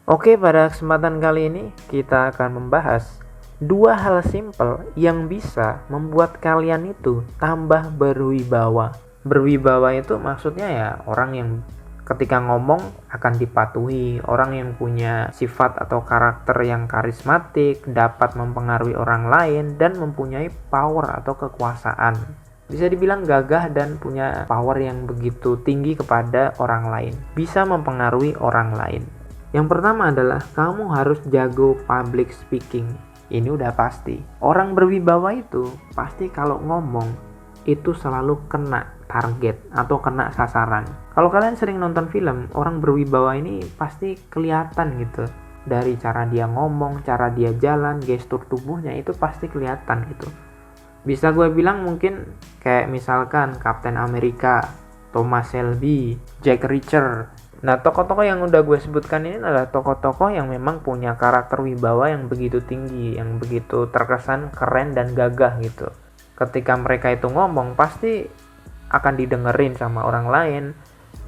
Oke, pada kesempatan kali ini kita akan membahas dua hal simpel yang bisa membuat kalian itu tambah berwibawa. Berwibawa itu maksudnya ya orang yang ketika ngomong akan dipatuhi, orang yang punya sifat atau karakter yang karismatik, dapat mempengaruhi orang lain, dan mempunyai power atau kekuasaan. Bisa dibilang gagah dan punya power yang begitu tinggi kepada orang lain. Bisa mempengaruhi orang lain. Yang pertama adalah kamu harus jago public speaking. Ini udah pasti. Orang berwibawa itu pasti kalau ngomong itu selalu kena target atau kena sasaran. Kalau kalian sering nonton film, orang berwibawa ini pasti kelihatan gitu. Dari cara dia ngomong, cara dia jalan, gestur tubuhnya itu pasti kelihatan gitu. Bisa gue bilang mungkin kayak misalkan Captain America, Thomas Shelby, Jack Reacher. Nah, tokoh-tokoh yang udah gue sebutkan ini adalah tokoh-tokoh yang memang punya karakter wibawa yang begitu tinggi, yang begitu terkesan keren dan gagah gitu. Ketika mereka itu ngomong, pasti akan didengerin sama orang lain.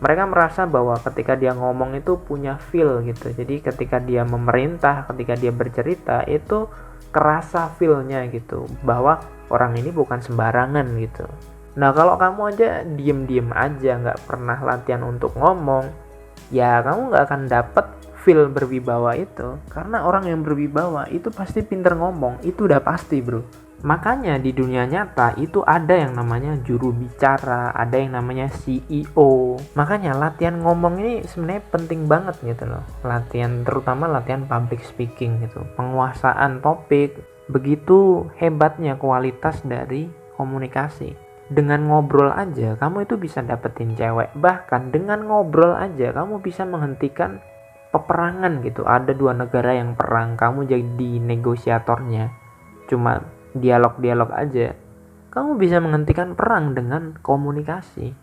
Mereka merasa bahwa ketika dia ngomong itu punya feel gitu. Jadi ketika dia memerintah, ketika dia bercerita, itu kerasa feel-nya gitu. Bahwa orang ini bukan sembarangan gitu. Nah, kalau kamu aja diem-diem aja, nggak pernah latihan untuk ngomong, ya kamu nggak akan dapet feel berwibawa itu. Karena orang yang berwibawa itu pasti pinter ngomong, itu udah pasti bro. Makanya di dunia nyata itu ada yang namanya juru bicara, ada yang namanya CEO. Makanya latihan ngomong ini sebenarnya penting banget gitu loh. Latihan, terutama latihan public speaking gitu. Penguasaan topik, begitu hebatnya kualitas dari komunikasi. Dengan ngobrol aja kamu itu bisa dapetin cewek. Bahkan dengan ngobrol aja kamu bisa menghentikan peperangan gitu. Ada dua negara yang perang, kamu jadi negosiatornya. Cuma dialog-dialog aja kamu bisa menghentikan perang dengan komunikasi.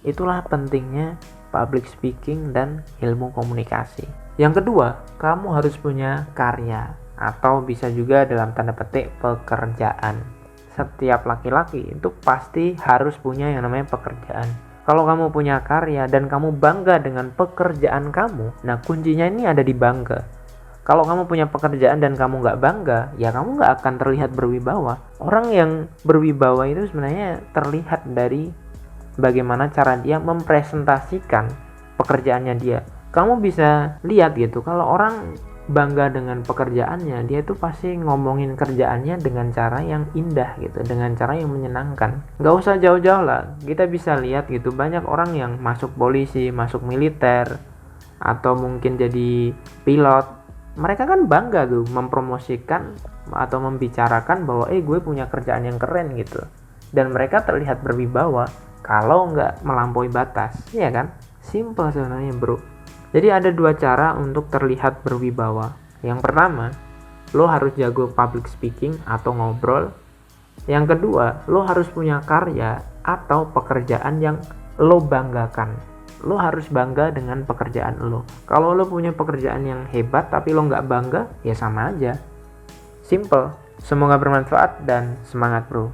Itulah pentingnya public speaking dan ilmu komunikasi. Yang kedua, kamu harus punya karya atau bisa juga dalam tanda petik pekerjaan. Setiap laki-laki itu pasti harus punya yang namanya pekerjaan. Kalau kamu punya karya dan kamu bangga dengan pekerjaan kamu, nah kuncinya ini ada di bangga. Kalau kamu punya pekerjaan dan kamu nggak bangga, ya kamu nggak akan terlihat berwibawa. Orang yang berwibawa itu sebenarnya terlihat dari bagaimana cara dia mempresentasikan pekerjaannya dia. Kamu bisa lihat gitu, kalau orang bangga dengan pekerjaannya, dia tuh pasti ngomongin kerjaannya dengan cara yang indah gitu, dengan cara yang menyenangkan. Nggak usah jauh-jauh lah, kita bisa lihat gitu, banyak orang yang masuk polisi, masuk militer, atau mungkin jadi pilot. Mereka kan bangga tuh mempromosikan atau membicarakan bahwa gue punya kerjaan yang keren gitu. Dan mereka terlihat berwibawa kalau nggak melampaui batas, ya kan? Simple sebenarnya bro. Jadi ada dua cara untuk terlihat berwibawa. Yang pertama, lo harus jago public speaking atau ngobrol. Yang kedua, lo harus punya karya atau pekerjaan yang lo banggakan. Lo harus bangga dengan pekerjaan lo. Kalau lo punya pekerjaan yang hebat tapi lo nggak bangga, ya sama aja. Simple. Semoga bermanfaat dan semangat bro.